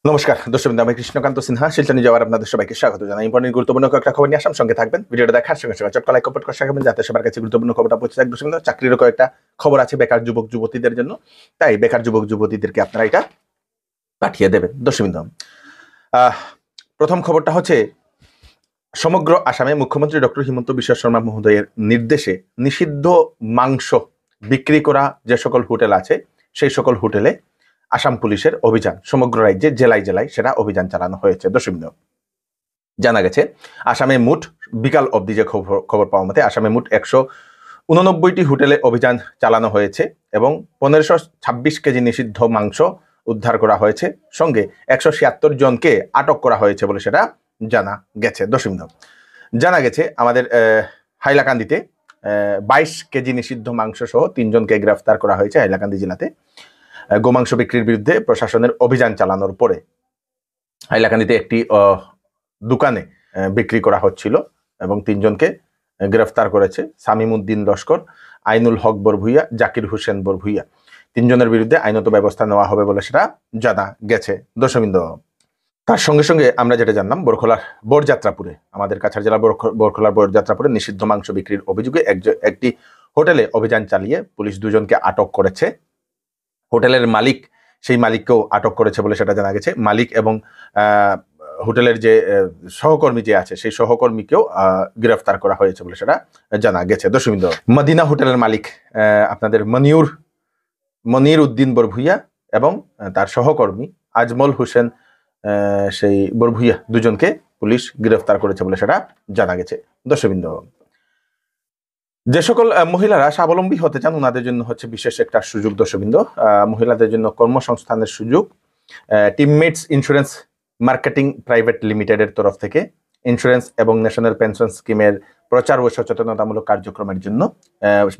নমস্কার দর্শকবৃন্দ, আমি কৃষ্ণকান্ত সিনহা শিলচর যাওয়ার আপনাদের সবাইকে স্বাগত জানাই। ইম্পর্টেন্ট গুরুত্বপূর্ণ কয়েকটা খবর নিয়ে আসাম, সঙ্গে থাকবেন। ভিডিওটা দেখার সঙ্গে সঙ্গে চটকা লাইক কমেন্ট করে রাখবেন যাতে সবার কাছে গুরুত্বপূর্ণ খবরটা পৌঁছে যায়। দর্শকবৃন্দ, চাকরিরও কয়েকটা খবর আছে বেকার যুবক যুবতীদের জন্য, তাই বেকার যুবক যুবতীদেরকে আপনারা এটা পাঠিয়ে দেবেন। দর্শকবৃন্দ, প্রথম খবরটা হচ্ছে সমগ্র আসামে মুখ্যমন্ত্রী ডক্টর হিমন্ত বিশ্ব শর্মা মহোদয়ের নির্দেশে নিষিদ্ধ মাংস বিক্রি করা যে সকল হোটেল আছে সেই সকল হোটেলে আসাম পুলিশের অভিযান সমগ্র রাজ্যে জেলায় জেলায় সেটা অভিযান চালানো হয়েছে। দর্শকবৃন্দ, জানা গেছে আসামে মোট বিকাল অবধি যে খবর পাওয়া মতে আসামে মোট 189টি হোটেলে অভিযান চালানো হয়েছে এবং 1526 কেজি নিষিদ্ধ মাংস উদ্ধার করা হয়েছে, সঙ্গে 176 জনকে আটক করা হয়েছে বলে সেটা জানা গেছে। দর্শকবৃন্দ, জানা গেছে আমাদের হাইলাকান্দিতে 22 কেজি নিষিদ্ধ মাংস সহ 3 জনকে গ্রেফতার করা হয়েছে। হাইলাকান্দি জেলাতে গোমাংস বিক্রির বিরুদ্ধে প্রশাসনের অভিযান চালানোর পরে হাইলাকান্দিতে একটি দোকানে বিক্রি করা হচ্ছিল এবং 3 জনকে গ্রেফতার করেছে। সামিম উদ্দিন লস্কর, আইনুল হক বরভুইয়া, জাকির হোসেন বরভুইয়া, 3 জনের বিরুদ্ধে আইনত ব্যবস্থা নেওয়া হবে বলে সেটা জানা গেছে। দর্শকবৃন্দ, তার সঙ্গে সঙ্গে আমরা যেটা জানলাম, বরখলার বরযাত্রাপুরে, আমাদের কাছাড় জেলা বরখলার বরযাত্রাপুরে নিষিদ্ধ মাংস বিক্রির অভিযোগে একটি হোটেলে অভিযান চালিয়ে পুলিশ 2 জনকে আটক করেছে। হোটেলের মালিক, সেই মালিককেও আটক করেছে বলে সেটা জানা গেছে। মালিক এবং হোটেলের যে সহকর্মী যে আছে সেই সহকর্মীকেও গ্রেফতার করা হয়েছে বলে সেটা জানা গেছে। দর্শকবৃন্দ, মদিনা হোটেলের মালিক আপনাদের মনির উদ্দিন বরভুইয়া এবং তার সহকর্মী আজমল হোসেন সেই বরভুইয়া 2 জনকে পুলিশ গ্রেফতার করেছে বলে সেটা জানা গেছে। দর্শকবৃন্দ, যে সকল মহিলারা স্বাবলম্বী হতে চান ওনাদের জন্য হচ্ছে বিশেষ একটা সুযোগ। দর্শকবৃন্দ, মহিলাদের জন্য কর্মসংস্থানের সুযোগ টিমমেটস ইন্স্যুরেন্স মার্কেটিং প্রাইভেট লিমিটেডের তরফ থেকে ইন্স্যুরেন্স এবং ন্যাশনাল পেনশন স্কিমের প্রচার ও সচেতনতামূলক কার্যক্রমের জন্য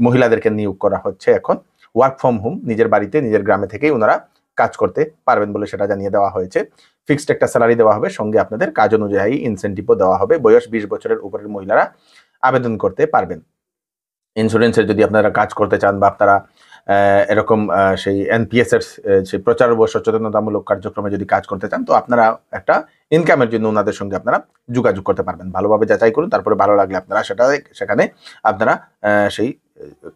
মহিলাদেরকে নিয়োগ করা হচ্ছে। এখন ওয়ার্ক ফ্রম হোম, নিজের বাড়িতে নিজের গ্রামে থেকেই ওনারা কাজ করতে পারবেন বলে সেটা জানিয়ে দেওয়া হয়েছে। ফিক্সড একটা স্যালারি দেওয়া হবে, সঙ্গে আপনাদের কাজ অনুযায়ী ইনসেন্টিভও দেওয়া হবে। বয়স 20 বছরের উপরের মহিলারা আবেদন করতে পারবেন। ইন্স্যুরেন্সের যদি আপনারা কাজ করতে চান বা আপনারা এরকম সেই এনপিএস এর সেই প্রচার ও সচেতনতামূলক কার্যক্রমে যদি কাজ করতে চান, তো আপনারা একটা ইনকামের জন্য ওনাদের সঙ্গে আপনারা যোগাযোগ করতে পারবেন। ভালোভাবে যাচাই করুন, তারপরে ভালো লাগলে আপনারা সেখানে আপনারা সেই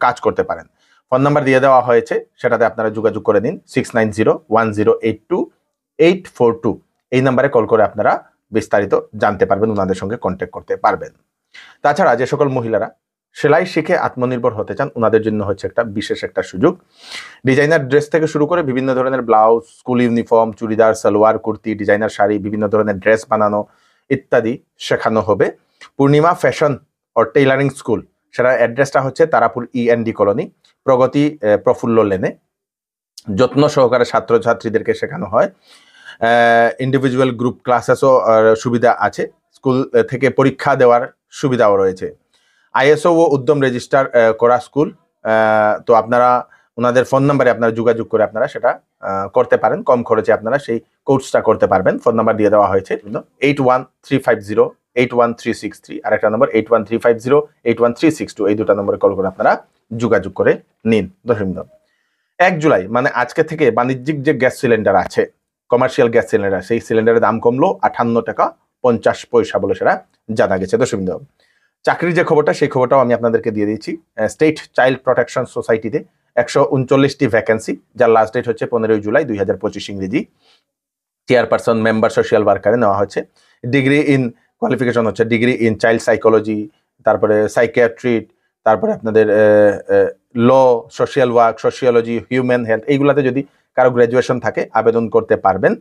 কাজ করতে পারেন। ফোন নাম্বার দিয়ে দেওয়া হয়েছে, সেটাতে আপনারা যোগাযোগ করে নিন। 6901082842 এই নাম্বারে কল করে আপনারা বিস্তারিত জানতে পারবেন, ওনাদের সঙ্গে কন্ট্যাক্ট করতে পারবেন। তাছাড়া যে সকল মহিলারা সেলাই শিখে আত্মনির্ভর হতে চান ওনাদের জন্য হচ্ছে একটা বিশেষ একটা সুযোগ। ডিজাইনার ড্রেস থেকে শুরু করে বিভিন্ন ধরনের blouse, school uniform, churidar, salwar, kurti, designer sari, বিভিন্ন ধরনের ড্রেস বানানো ইত্যাদি শেখানো হবে। পূর্ণিমা ফ্যাশন ও টেইলারিং স্কুল, সেটার অ্যাড্রেসটা হচ্ছে তারাপুর END কলোনি, প্রগতি প্রফুল্ল লেনে। যত্ন সহকারে ছাত্রছাত্রীদেরকে শেখানো হয়। ইন্ডিভিজুয়াল গ্রুপ ক্লাসেসও সুবিধা আছে। স্কুল থেকে পরীক্ষা দেওয়ার সুবিধাও রয়েছে। ISO ও উদ্যম রেজিস্টার করা স্কুল। তো আপনারা ওনাদের ফোন নাম্বারে আপনারা যোগাযোগ করে আপনারা সেটা করতে পারেন। কম খরচে আপনারা সেই কোর্সটা করতে পারবেন। ফোন নাম্বার দিয়ে দেওয়া হয়েছে 8135081363, আর একটা নম্বর 8135081362। এই 2টা নম্বরে কল করে আপনারা যোগাযোগ করে নিন। দর্শকবৃন্দ, 1 জুলাই মানে আজকে থেকে বাণিজ্যিক যে গ্যাস সিলিন্ডার আছে, কমার্শিয়াল গ্যাস সিলিন্ডার, সেই সিলিন্ডারের দাম কমলো 58 টাকা 50 পয়সা বলে সেটা জানা গেছে। দর্শকবৃন্দ, চাকরির যে খবরটা সেই খবরটাও আমি আপনাদেরকে দিয়ে দিয়েছি। স্টেট চাইল্ড প্রোটেকশন সোসাইটিতে 139টি ভ্যাকেন্সি, যার লাস্ট ডেট হচ্ছে 15 জুলাই 2025 ইংরেজি। চেয়ারপারসন, মেম্বার, সোশ্যাল ওয়ার্কারে নেওয়া হচ্ছে। ডিগ্রি ইন কোয়ালিফিকেশন হচ্ছে ডিগ্রি ইন চাইল্ড সাইকোলজি, তারপরে সাইকিয়াট্রি, তারপরে আপনাদের law, social work, sociology, human health, এইগুলাতে যদি কারো গ্র্যাজুয়েশন থাকে আবেদন করতে পারবেন।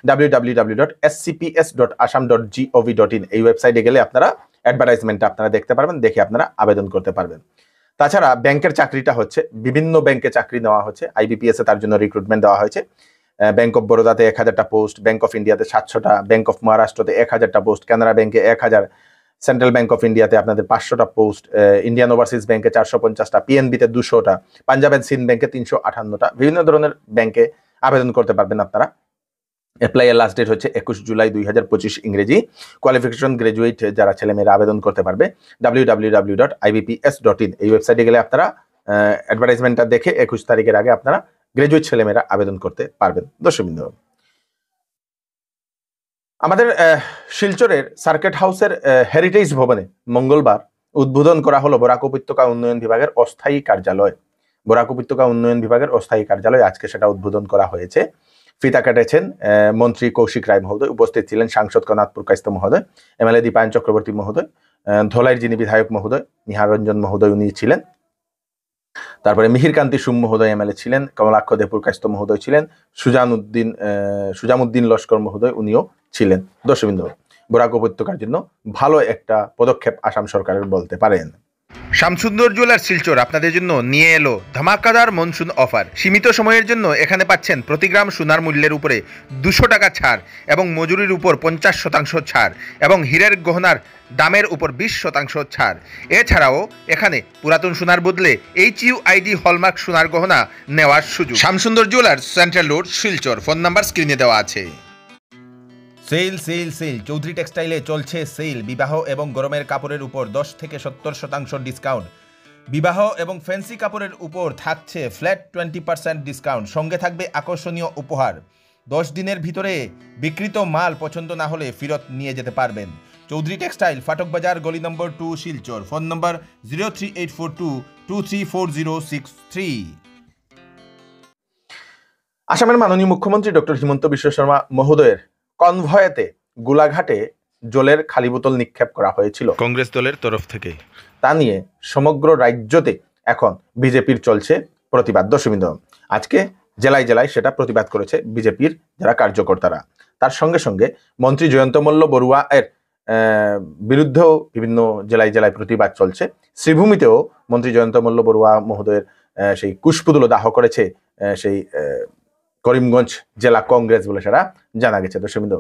www.scps.assam.gov.in এই ওয়েবসাইটে গেলে আপনারা অ্যাডভার্টাইজমেন্টটা আপনারা দেখতে পারবেন, দেখে আপনারা আবেদন করতে পারবেন। তাছাড়া ব্যাংকের চাকরিটা হচ্ছে বিভিন্ন ব্যাংকে চাকরি নেওয়া হচ্ছে। IBPS এ তার জন্য রিক্রুটমেন্ট দেওয়া হয়েছে। ব্যাংক অফ বরোদাতে 1000টা পোস্ট, ব্যাংক অফ ইন্ডিয়াতে 700টা, ব্যাংক অফ মহারাষ্ট্রতে 1000টা পোস্ট, কানাড়া ব্যাংকে 1000, সেন্ট্রাল ব্যাংক অফ ইন্ডিয়াতে আপনাদের 500টা পোস্ট, ইন্ডিয়ান ওভারসিজ ব্যাংকে 450টা, PNB-তে 200টা, পাঞ্জাব এন্ড সিন্ধ ব্যাংকে 358টা। বিভিন্ন ধরনের ব্যাংকে আবেদন করতে পারবেন আপনারা। অ্যাপ্লাই এর লাস্ট ডেট হচ্ছে 21 জুলাই 2025 ইংরেজি। কোয়ালিফিকেশন গ্রাজুয়েট যারা ছেলেমেয়েরা আবেদন করতে পারবে www.ibps.in এই ওয়েবসাইটে গেলে আপনারা অ্যাডভার্টাইজমেন্টটা দেখে 21 তারিখের আগে আপনারা গ্রাজুয়েট ছেলেমেয়েরা আবেদন করতে পারবেন। দর্শকবৃন্দ, আমাদের শিলচরের সার্কিট হাউসের হেরিটেজ ভবনে মঙ্গলবার উদ্বোধন করা হলো বরাক উপত্যকা উন্নয়ন বিভাগের অস্থায়ী কার্যালয়। বরাক উপত্যকা উন্নয়ন বিভাগের অস্থায়ী কার্যালয় আজকে সেটা উদ্বোধন করা হয়েছে। ফিতা কাটেছেন মন্ত্রী কৌশিক রায় মহোদয়, উপস্থিত ছিলেন সাংসদ কনাথপুর কাইস্ত মহোদয়, এমএলএ দীপায়ন চক্রবর্তী মহোদয়, ধলাইয়ের যিনি বিধায়ক মহোদয় নিহার রঞ্জন মহোদয় উনি ছিলেন, তারপরে মিহিরকান্তি সুম মহোদয় এমএলএ ছিলেন, কমলাক্ষ দেপুর কাইস্ত মহোদয় ছিলেন, সুজামুদ্দিন লস্কর মহোদয় উনিও ছিলেন। দর্শকবৃন্দ, বরাক উপত্যকার জন্য ভালো একটা পদক্ষেপ আসাম সরকারের বলতে পারেন। শামসুন্দর জুয়েলার্স শিলচর আপনাদের জন্য নিয়ে এলো ধামাকাদার মনসুন অফার। সীমিত সময়ের জন্য এখানে পাচ্ছেন প্রতি গ্রাম সোনার মূল্যের উপরে 200 টাকা ছাড় এবং মজুরির উপর 50% ছাড় এবং হীরের গহনার দামের উপর 20% ছাড়। এছাড়াও এখানে পুরাতন সোনার বদলে HUID হলমার্ক সোনার গহনা নেওয়ার সুযোগ। Shamsundar jewellers, central road, Silchar. Phone number স্ক্রিনে দেওয়া আছে। সেল সেল সেল চৌধুরী টেক্সটাইলে চলছে সেল। বিবাহ এবং গরমের কাপড়ের উপর 10 থেকে 70% ডিসকাউন্ট। বিবাহ এবং ফ্যান্সি কাপড়ের উপর থাকছে ফ্ল্যাট 20% ডিসকাউন্ট। সঙ্গে থাকবে আকর্ষণীয় উপহার। 10 দিনের ভিতরে বিক্রিত মাল পছন্দ না হলে ফেরত নিয়ে যেতে পারবেন। চৌধুরী টেক্সটাইল, ফাটক বাজার, গলি নম্বর 2, শিলচর। ফোন নম্বর 038422340663। আসামের মাননীয় মুখ্যমন্ত্রী ডক্টর হিমন্ত বিশ্ব শর্মা মহোদয়ের কনভয়েতে গোলাঘাটে জলের খালি বোতল নিক্ষেপ করা হয়েছিল কংগ্রেস দলের তরফ থেকে। তা নিয়ে সমগ্র রাজ্যতে এখন বিজেপির চলছে প্রতিবাদ। দর্শকবৃন্দ, আজকে জেলায় জেলায় সেটা প্রতিবাদ করেছে বিজেপির যারা কার্যকর্তারা। তার সঙ্গে সঙ্গে মন্ত্রী জয়ন্ত মল্ল বড়ুয়া এর বিরুদ্ধেও বিভিন্ন জেলায় জেলায় প্রতিবাদ চলছে। শ্রীভূমিতেও মন্ত্রী জয়ন্ত মল্ল বড়ুয়া মহোদয়ের সেই কুশপুতল দাহ করেছে সেই করিমগঞ্জ জেলা কংগ্রেস বলে সেটা জানা গেছে। দর্শকবৃন্দ,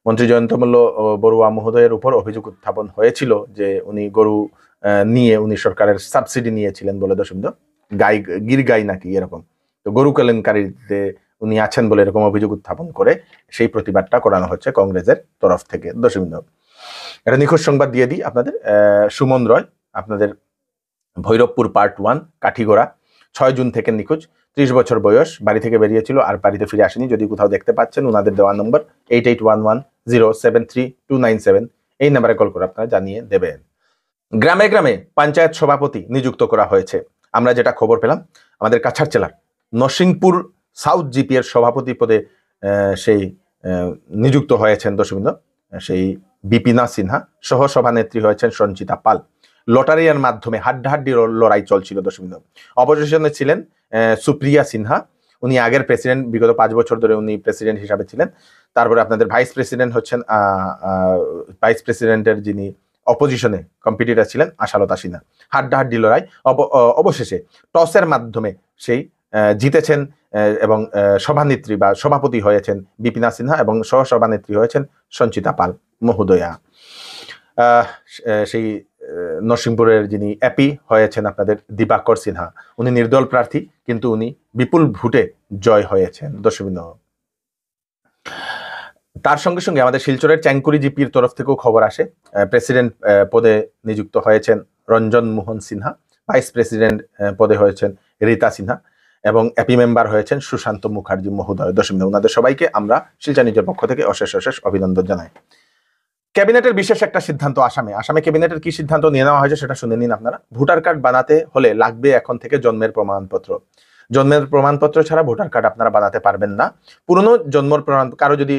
মন্ত্রী জয়ন্ত মল্ল বড়ুয়া মহোদয়ের উপর অভিযোগ উত্থাপন হয়েছিল যে উনি গরু নিয়ে উনি সরকারের সাবসিডি নিয়েছিলেন বলে। দর্শকবৃন্দ, গির গাই নাকি এরকম, তো গরু কেলেঙ্কারিতে উনি আছেন বলে এরকম অভিযোগ উত্থাপন করে সেই প্রতিবাদটা করানো হচ্ছে কংগ্রেসের তরফ থেকে। দর্শকবৃন্দ, এটা নিখোঁজ সংবাদ দিয়ে দিই আপনাদের। সুমন রয় আপনাদের ভৈরবপুর পার্ট 1 কাঠিগোড়া 6 জুন থেকে নিখোঁজ। 30 বছর বয়স, বাড়ি থেকে বেরিয়েছিল আর বাড়িতে ফিরে আসেনি। যদি কোথাও দেখতে পাচ্ছেন ওনাদের দেওয়া নম্বর 8811073297, এই নাম্বারে কল করে আপনারা জানিয়ে দেবেন। গ্রামে গ্রামে পঞ্চায়েত সভাপতি নিযুক্ত করা হয়েছে। আমরা যেটা খবর পেলাম, আমাদের কাছাড় জেলার নরসিংপুর সাউথ জিপি এর সভাপতি পদে সেই নিযুক্ত হয়েছেন দর্শকবৃন্দ সেই বিপিনা সিনহা। সহ সভানেত্রী হয়েছেন সঞ্চিতা পাল। লটারির মাধ্যমে হাড্ডাহাড্ডি লড়াই চলছিল দর্শকবৃন্দ। অপোজিশনে ছিলেন সুপ্রিয়া সিনহা, উনি আগের প্রেসিডেন্ট, বিগত 5 বছর ধরে উনি প্রেসিডেন্ট হিসাবে ছিলেন। তারপরে আপনাদের ভাইস প্রেসিডেন্ট হচ্ছেন ভাইস প্রেসিডেন্টের যিনি অপোজিশনে কম্পিটিটর ছিলেন আশালতা সিনহা। হাড্ডাহাড্ডি লড়াই, অবশেষে টসের মাধ্যমে সেই জিতেছেন এবং সভানেত্রী বা সভাপতি হয়েছেন বিপিনা সিনহা এবং সহ সভানেত্রী হয়েছেন সঞ্চিতা পাল মহোদয়া। সেই নরসিংপুরের যিনি এপি হয়েছেন আপনাদের দীপাকর সিনহা, উনি নির্দল প্রার্থী কিন্তু উনি বিপুল ভোটে জয় হয়েছেন দর্শকবৃন্দ। তার সঙ্গে সঙ্গে আমাদের শিলচরের চ্যাংকুরি জিপির তরফ থেকেও খবর আসে। প্রেসিডেন্ট পদে নিযুক্ত হয়েছেন রঞ্জন মোহন সিনহা, ভাইস প্রেসিডেন্ট পদে হয়েছেন রীতা সিনহা এবং এপি মেম্বার হয়েছেন সুশান্ত মুখার্জি মহোদয়। দর্শকবৃন্দ, ওনাদের সবাইকে আমরা শিলচর নিজের পক্ষ থেকে অশেষ অশেষ অভিনন্দন জানাই। ক্যাবিনেটের বিশেষ একটা সিদ্ধান্ত আসামে ক্যাবিনেটের কি সিদ্ধান্ত নিয়ে নেওয়া হয়েছে সেটা শুনে নিন আপনারা। ভোটার কার্ড বানাতে হলে লাগবে এখন থেকে জন্মের প্রমাণপত্র। জন্মের প্রমাণপত্র ছাড়া ভোটার কার্ড আপনারা বানাতে পারবেন না। পুরনো জন্মের প্রমাণ, কারো যদি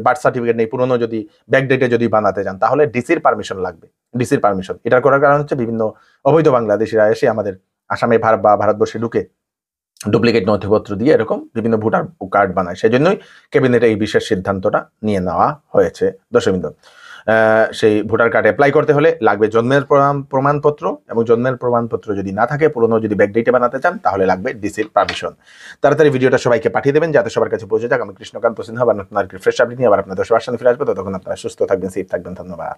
বার্থ সার্টিফিকেট নেই, পুরনো যদি ব্যাকডেটে যদি বানাতে চান তাহলে ডিসির পারমিশন লাগবে। ডিসির পারমিশন এটার করার কারণ হচ্ছে বিভিন্ন অবৈধ বাংলাদেশিরা এসে আমাদের আসামে বা ভারতবর্ষে ঢুকে ডুপ্লিকেট নথিপত্র দিয়ে এরকম বিভিন্ন ভোটার কার্ড বানায়। সেই জন্যই ক্যাবিনেটে এই বিশেষ সিদ্ধান্তটা নিয়ে নেওয়া হয়েছে দর্শকবৃন্দ। সেই ভোটার কার্ড অ্যাপ্লাই করতে হলে লাগবে জন্মের প্রমাণপত্র এবং জন্মের প্রমাণপত্র যদি না থাকে, পুরনো যদি ব্যাকডেটে বানাতে চান তাহলে লাগবে ডিসির পারমিশন। তাড়াতাড়ি ভিডিওটা সবাইকে পাঠিয়ে দেবেন যাতে সবার কাছে পৌঁছে যাক। আমি কৃষ্ণকান্ত সিনহা, নতুন আর ফ্রেশ আপডেট নিয়ে আবার আপনাদের সবার সামনে ফিরে আসবো। ততক্ষণ আপনারা সুস্থ থাকবেন, সেফ থাকবেন। ধন্যবাদ।